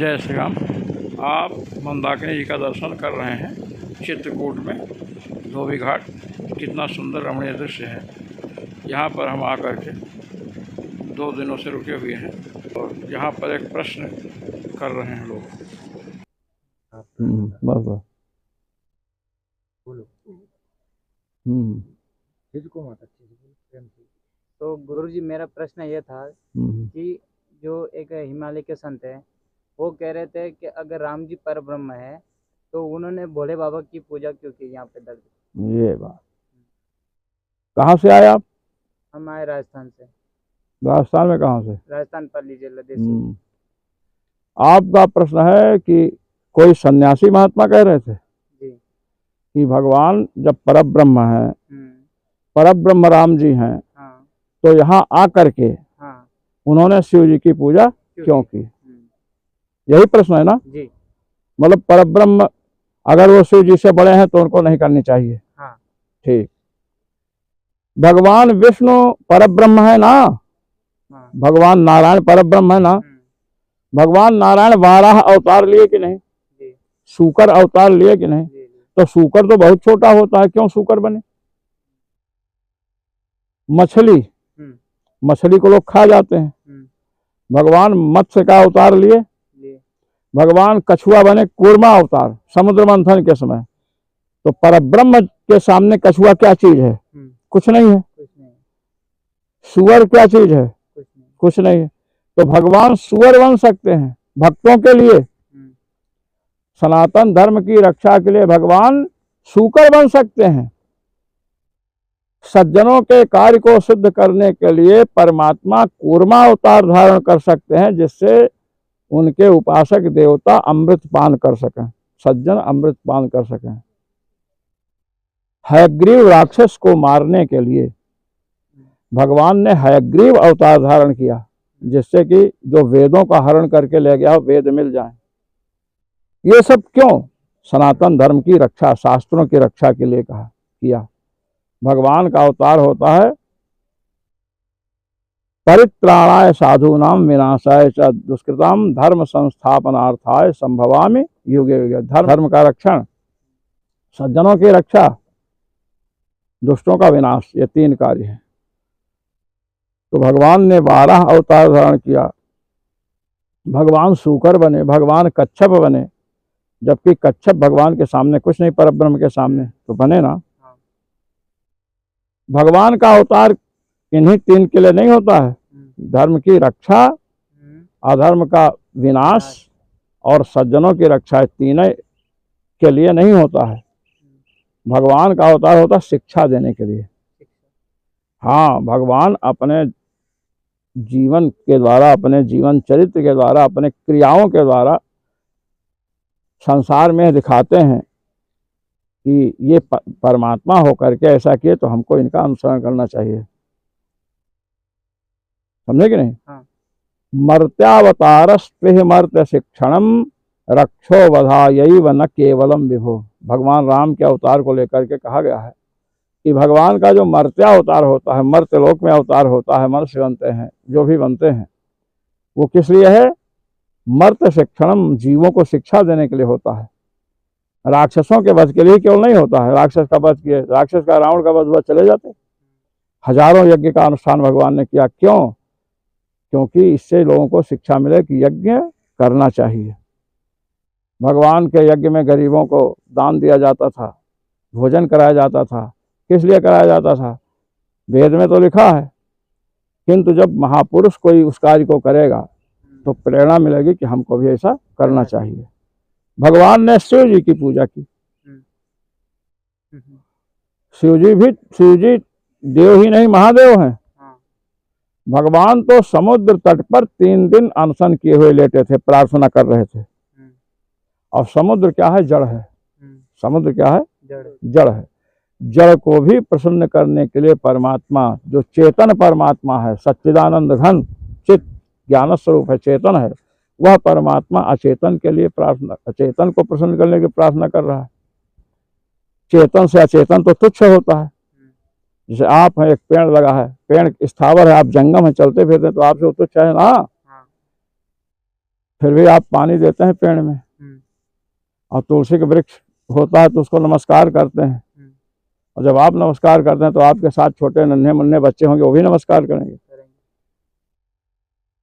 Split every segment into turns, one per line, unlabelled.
जय श्री राम। आप मंदाकिनी जी का दर्शन कर रहे हैं चित्रकूट में धोबी घाट। कितना सुंदर रमणीय दृश्य है। यहाँ पर हम आकर के 2 दिनों से रुके हुए हैं और यहाँ पर एक प्रश्न कर रहे हैं लोग।
बस बस
बोलो।
जिसको
मत अच्छे से बोलो, प्रेम से। तो गुरुजी, मेरा प्रश्न ये था कि जो एक हिमालय के संत हैं, वो कह रहे थे कि अगर राम जी परब्रह्म है तो उन्होंने भोले बाबा की पूजा क्यों की यहाँ पे दर्द।
ये बात कहाँ से आए आप?
हम आए राजस्थान से।
राजस्थान में कहाँ से?
राजस्थान पल्ली जिला देश।
आपका प्रश्न है कि कोई सन्यासी महात्मा कह रहे थे
जी
कि भगवान जब परब्रह्म है,
हम्म,
परब्रह्म राम जी हैं,
हाँ
तो यहाँ आकर के
हाँ
उन्होंने शिव जी की पूजा क्यों की? यही प्रश्न है ना?
जी
मतलब परब्रह्म अगर वो शिव जी से बड़े हैं तो उनको नहीं करनी चाहिए।
हाँ
ठीक। भगवान विष्णु परब्रह्म है ना,
हाँ
भगवान नारायण परब्रह्म है ना। भगवान नारायण 12 अवतार लिए कि नहीं?
जी
शूकर अवतार लिए कि नहीं?
जी
तो शूकर तो बहुत छोटा होता है, क्यों शूकर बने? मछली, मछली को लोग खा जाते हैं। भगवान मत्स्य का अवतार लिए। भगवान कछुआ बने कूर्मा अवतार समुद्र मंथन के समय। तो परब्रह्म के सामने कछुआ क्या चीज है? कुछ नहीं है। सुअर क्या चीज है? कुछ नहीं है। तो भगवान सुअर बन सकते हैं भक्तों के लिए। सनातन धर्म की रक्षा के लिए भगवान शूकर बन सकते हैं। सज्जनों के कार्य को सिद्ध करने के लिए परमात्मा कूर्मा अवतार धारण कर सकते हैं, जिससे उनके उपासक देवता अमृत पान कर सकें, सज्जन अमृत पान कर सकें। हयग्रीव राक्षस को मारने के लिए भगवान ने हयग्रीव अवतार धारण किया, जिससे कि जो वेदों का हरण करके ले गया वेद मिल जाए। ये सब क्यों? सनातन धर्म की रक्षा, शास्त्रों की रक्षा के लिए कहा किया। भगवान का अवतार होता है परित्राणाय साधूनाम विनाशाय च दुष्कृताम धर्म संस्थापनार्थाय संभवामि युगे युगे। धर्म का रक्षण, सज्जनों की रक्षा, दुष्टों का विनाश, ये 3 कार्य हैं। तो भगवान ने 12 अवतार धारण किया। भगवान शूकर बने, भगवान कच्छप बने, जबकि कच्छप भगवान के सामने कुछ नहीं, परब्रह्म के सामने तो बने ना। भगवान का अवतार इन्हीं 3 के लिए नहीं होता है। धर्म की रक्षा, अधर्म का विनाश और सज्जनों की रक्षा, 3 के लिए नहीं होता है। भगवान का अवतार होता है शिक्षा देने के लिए। हाँ, भगवान अपने जीवन के द्वारा, अपने जीवन चरित्र के द्वारा, अपने क्रियाओं के द्वारा संसार में दिखाते हैं कि ये परमात्मा होकर के ऐसा किए, तो हमको इनका अनुसरण करना चाहिए। समझे कि नहीं?
हाँ।
मर्त्यावतारस्त्विह मर्त्य शिक्षणम रक्षो वधायैव न केवलम विभो। भगवान राम के अवतार को लेकर के कहा गया है कि भगवान का जो मर्त्या अवतार होता है, मर्त्य लोक में अवतार होता है, मनुष्य बनते हैं, जो भी बनते हैं, वो किस लिए है? मर्त्य शिक्षणम, जीवों को शिक्षा देने के लिए होता है। राक्षसों के वध के लिए केवल नहीं होता है। राक्षस का वध किए, राक्षस का रावण का वध चले जाते। हजारों यज्ञ का अनुष्ठान भगवान ने किया। क्यों? क्योंकि इससे लोगों को शिक्षा मिले कि यज्ञ करना चाहिए। भगवान के यज्ञ में गरीबों को दान दिया जाता था, भोजन कराया जाता था। किस लिए कराया जाता था? वेद में तो लिखा है, किंतु जब महापुरुष कोई उस कार्य को करेगा तो प्रेरणा मिलेगी कि हमको भी ऐसा करना चाहिए। भगवान ने शिव जी की पूजा की। शिव जी देव ही नहीं, महादेव हैं। भगवान तो समुद्र तट पर 3 दिन अनशन किए हुए लेटे थे, प्रार्थना कर रहे थे। और समुद्र क्या है? जड़ है। समुद्र क्या है? जड़ है। जड़ को भी प्रसन्न करने के लिए परमात्मा, जो चेतन परमात्मा है, सच्चिदानंद घन चित ज्ञान स्वरूप है, चेतन है, वह परमात्मा अचेतन के लिए प्रार्थना, अचेतन को प्रसन्न करने की प्रार्थना कर रहा है। चेतन से अचेतन तो तुच्छ होता है। जैसे आप हैं, एक पेड़ लगा है, पेड़ स्थावर है, आप जंगम है, चलते फिरते, तो आपसे तुच्छ है ना। फिर भी आप पानी देते हैं पेड़ में, और तुलसी का वृक्ष होता है तो उसको नमस्कार करते हैं, और जब आप नमस्कार करते हैं तो आपके साथ छोटे नन्हे मुन्ने बच्चे होंगे, वो भी नमस्कार करेंगे।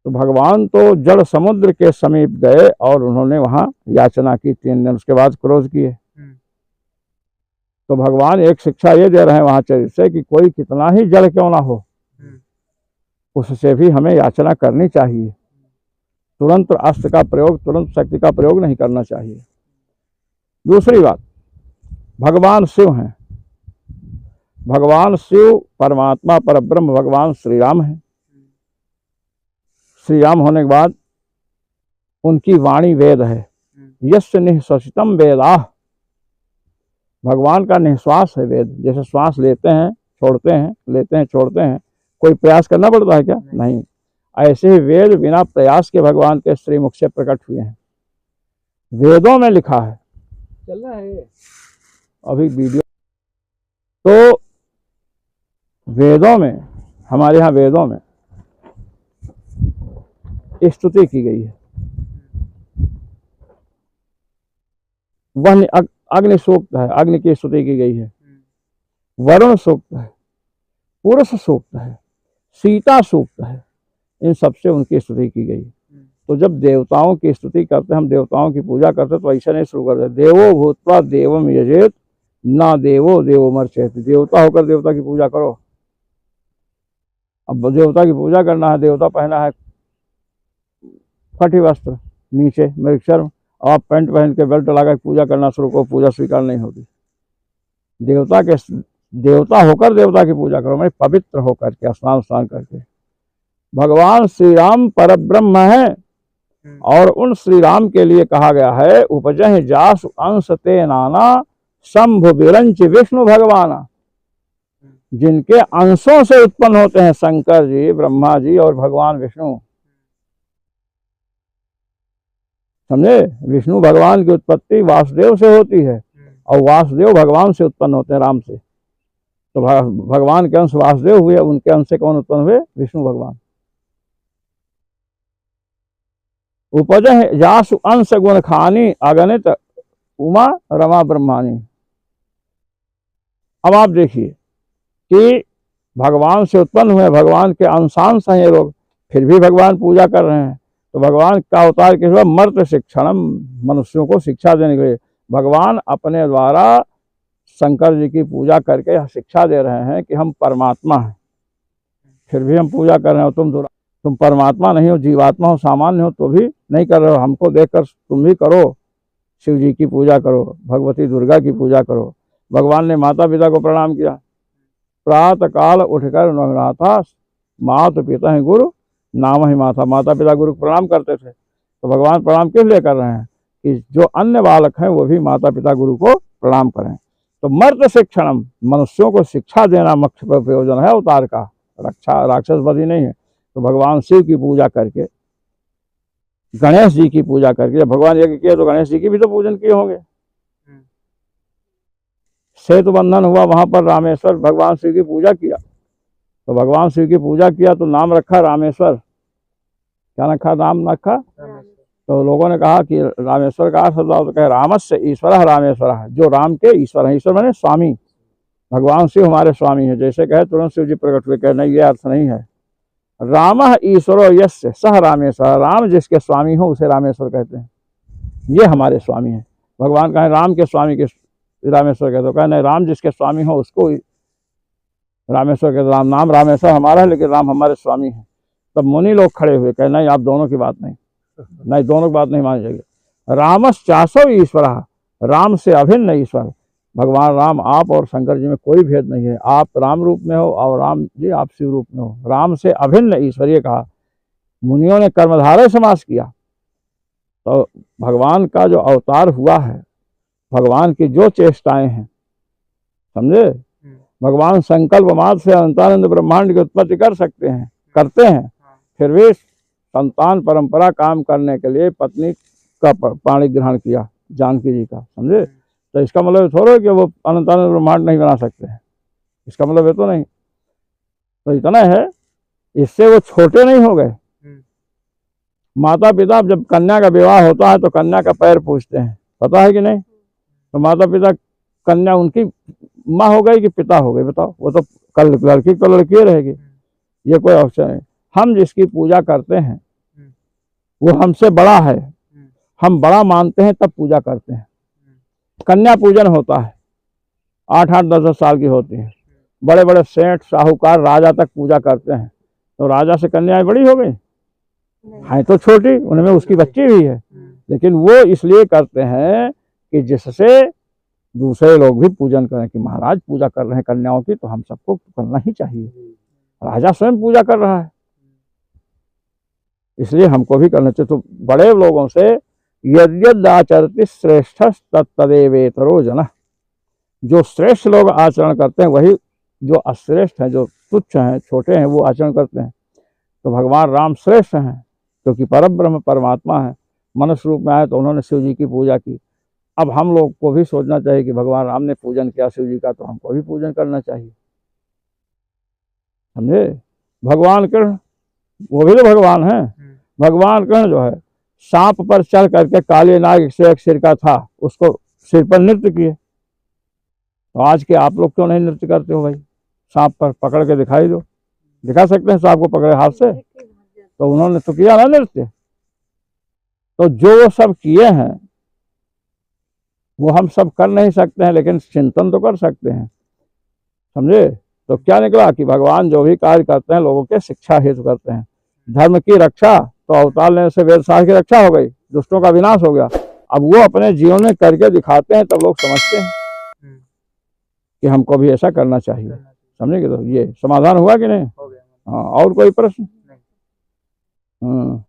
तो भगवान तो जड़ समुद्र के समीप गए और उन्होंने वहां याचना की 3 दिन, उसके बाद क्रोध किए। तो भगवान एक शिक्षा ये दे रहे हैं वहां चरित्र से कि कोई कितना ही जड़ क्यों ना हो, उससे भी हमें याचना करनी चाहिए। तुरंत अस्त्र का प्रयोग, तुरंत शक्ति का प्रयोग नहीं करना चाहिए। दूसरी बात, भगवान शिव हैं। भगवान शिव परमात्मा परब्रह्म भगवान श्री राम हैं। श्री राम होने के बाद उनकी वाणी वेद है। यस्य निःश्वसितम वेदाः, भगवान का निःश्वास है वेद। जैसे श्वास लेते हैं छोड़ते हैं, लेते हैं छोड़ते हैं, कोई प्रयास करना पड़ता है क्या? नहीं। ऐसे ही वेद बिना प्रयास के भगवान के श्रीमुख से प्रकट हुए हैं। वेदों में लिखा है, चल रहा है अभी वीडियो। तो वेदों में, हमारे यहाँ वेदों में स्तुति की गई है। वह अग्नि सूक्त है, अग्नि की स्तुति की गई है। वरुण सूक्त है, पुरुष सूक्त है, सीता सूक्त है, इन सबसे उनकी स्तुति की गई। तो जब देवताओं की स्तुति करते, हम देवताओं की पूजा करते, तो ऐसा नहीं शुरू करते देवो भूत्वा देवम यजेत ना देवो देवोमर्चेत। देवता होकर देवता की पूजा करो। अब देवता की पूजा करना है, देवता पहना है फटी वस्त्र, नीचे मृगचर्म, और आप पैंट पहन के बेल्ट लगाकर पूजा करना शुरू करो, पूजा स्वीकार नहीं होगी। देवता होकर देवता की पूजा करो, मैं पवित्र होकर के स्नान करके। भगवान श्री राम परब्रह्म है, और उन श्री राम के लिए कहा गया है उपजह जासु अंश ते नाना शंभु विरंच विष्णु भगवाना। जिनके अंशों से उत्पन्न होते हैं शंकर जी, ब्रह्मा जी और भगवान विष्णु। समझे? विष्णु भगवान की उत्पत्ति वासुदेव से होती है, और वासुदेव भगवान से उत्पन्न होते हैं, राम से। तो भगवान के अंश वासुदेव हुए, उनके अंश से कौन उत्पन्न हुए? विष्णु भगवान। उपजह जासु अंश गुण खानी अगणित उमा रमा ब्रह्मानी। अब आप देखिए कि भगवान से उत्पन्न हुए, भगवान के अंशांश हैं ये लोग, फिर भी भगवान पूजा कर रहे हैं। तो भगवान का अवतार किस हुआ? मर्त शिक्षणम, मनुष्यों को शिक्षा देने के लिए। भगवान अपने द्वारा शंकर जी की पूजा करके शिक्षा दे रहे हैं कि हम परमात्मा हैं, फिर भी हम पूजा कर रहे हो। तुम परमात्मा नहीं हो, जीवात्मा हो, सामान्य हो, तो भी नहीं कर रहे हो। हमको देखकर तुम भी करो, शिव जी की पूजा करो, भगवती दुर्गा की पूजा करो। भगवान ने माता पिता को प्रणाम किया। प्रातः काल उठकर नवनाथा माता पिता है गुरु नाम ही माता। माता पिता गुरु को प्रणाम करते थे। तो भगवान प्रणाम किस लिए कर रहे हैं? कि जो अन्य बालक हैं वो भी माता पिता गुरु को प्रणाम करें। तो मर्त शिक्षणम, मनुष्यों को शिक्षा देना मुख्य प्रयोजन है अवतार का, रक्षा राक्षसवधी नहीं है। तो भगवान शिव की पूजा करके, गणेश जी की पूजा करके, जब भगवान यज्ञ किया तो गणेश जी की भी तो पूजन किए होंगे। सेतु बंधन हुआ, वहां पर रामेश्वर भगवान शिव की पूजा किया। तो भगवान शिव की पूजा किया तो नाम रखा रामेश्वर। क्या रखा? नाम रखा। तो लोगों ने कहा कि रामेश्वर का अर्थ होता है, तो कहे रामस्य ईश्वर रामेश्वर, जो राम के ईश्वर है। ईश्वर माने स्वामी, भगवान शिव हमारे स्वामी है। जैसे कहे तुरंत शिव जी प्रकट हुए, कहे नहीं ये अर्थ नहीं है। राम ईश्वरो यस्य सह रामेश्वर, राम जिसके स्वामी हो उसे रामेश्वर कहते हैं, ये हमारे स्वामी है। भगवान कहे राम के स्वामी के रामेश्वर कहते हो, कहे नहीं राम जिसके स्वामी हो उसको रामेश्वर कहते। राम नाम रामेश्वर हमारा है, लेकिन राम हमारे स्वामी है। तब मुनि लोग खड़े हुए, कहे नहीं आप दोनों की बात नहीं, नहीं दोनों की बात नहीं मानी जाएगी। रामश्चासो ईश्वर, राम से अभिन्न ईश्वर। भगवान राम आप और शंकर जी में कोई भेद नहीं है। आप राम रूप में हो और राम जी आप शिव रूप में हो। राम से अभिन्न ईश्वर ये कहा। मुनियों ने कर्मधारय समास किया। तो भगवान का जो अवतार हुआ है, भगवान की जो चेष्टाएं हैं, समझे, भगवान संकल्प मात्र से अनंतानंद ब्रह्मांड की उत्पत्ति कर सकते हैं, करते हैं। फिर भी संतान परंपरा काम करने के लिए पत्नी का पाणी ग्रहण किया जानकी जी का, समझे। तो इसका मतलब थोड़ा कि वो अनंतानंद ब्रह्मांड नहीं बना सकते हैं, इसका मतलब ये तो नहीं। तो इतना है, इससे वो छोटे नहीं हो गए। माता पिता जब कन्या का विवाह होता है तो कन्या का पैर पूछते हैं, पता है कि नहीं? तो माता पिता, कन्या उनकी माँ हो गई कि पिता हो गई, बताओ? वो तो कल लड़की तो लड़की रहेगी, ये कोई ऑप्शन है। हम जिसकी पूजा करते हैं वो हमसे बड़ा है, हम बड़ा मानते हैं तब पूजा करते हैं। कन्या पूजन होता है, 8-8 10-10 साल की होती है, बड़े बड़े सेठ साहूकार राजा तक पूजा करते हैं। तो राजा से कन्याएं बड़ी हो गई हैं तो छोटी, उनमें उसकी बच्ची भी है, लेकिन वो इसलिए करते हैं कि जिससे दूसरे लोग भी पूजन करें कि महाराज पूजा कर रहे हैं कन्याओं की, तो हम सबको करना ही चाहिए। राजा स्वयं पूजा कर रहा है, इसलिए हमको भी करना चाहिए। तो बड़े लोगों से यद्यदाचरति श्रेष्ठ तत्तदेवेतरो जनः, जो श्रेष्ठ लोग आचरण करते हैं वही जो अश्रेष्ठ हैं, जो तुच्छ हैं, छोटे हैं, वो आचरण करते हैं। तो भगवान राम श्रेष्ठ हैं क्योंकि परब्रह्म परमात्मा है, मनुष्य रूप में आए तो उन्होंने शिव जी की पूजा की। अब हम लोग को भी सोचना चाहिए कि भगवान राम ने पूजन किया शिव जी का, तो हमको भी पूजन करना चाहिए, समझे? भगवान कृष्ण वो भी तो भगवान है। भगवान कृष्ण जो है सांप पर चढ़ करके काले नाग से एक सिर का था, उसको सिर पर नृत्य किए। तो आज के आप लोग क्यों नहीं नृत्य करते हो भाई? सांप पर पकड़ के दिखाई दो, दिखा सकते हैं सांप को पकड़े हाथ से? तो उन्होंने तो किया ना नृत्य। तो जो वो सब किए हैं वो हम सब कर नहीं सकते हैं, लेकिन चिंतन तो कर सकते हैं, समझे? तो क्या निकला कि भगवान जो भी कार्य करते हैं लोगों के शिक्षा हेतु करते हैं। धर्म की रक्षा तो अवतार लेने से वेद शास्त्र की रक्षा हो गई, दुष्टों का विनाश हो गया। अब वो अपने जीवन में करके दिखाते हैं, तब लोग समझते हैं कि हमको भी ऐसा करना चाहिए, समझेंगे? तो ये समाधान हुआ कि नहीं?
हो गया।
हाँ, और कोई प्रश्न? हाँ।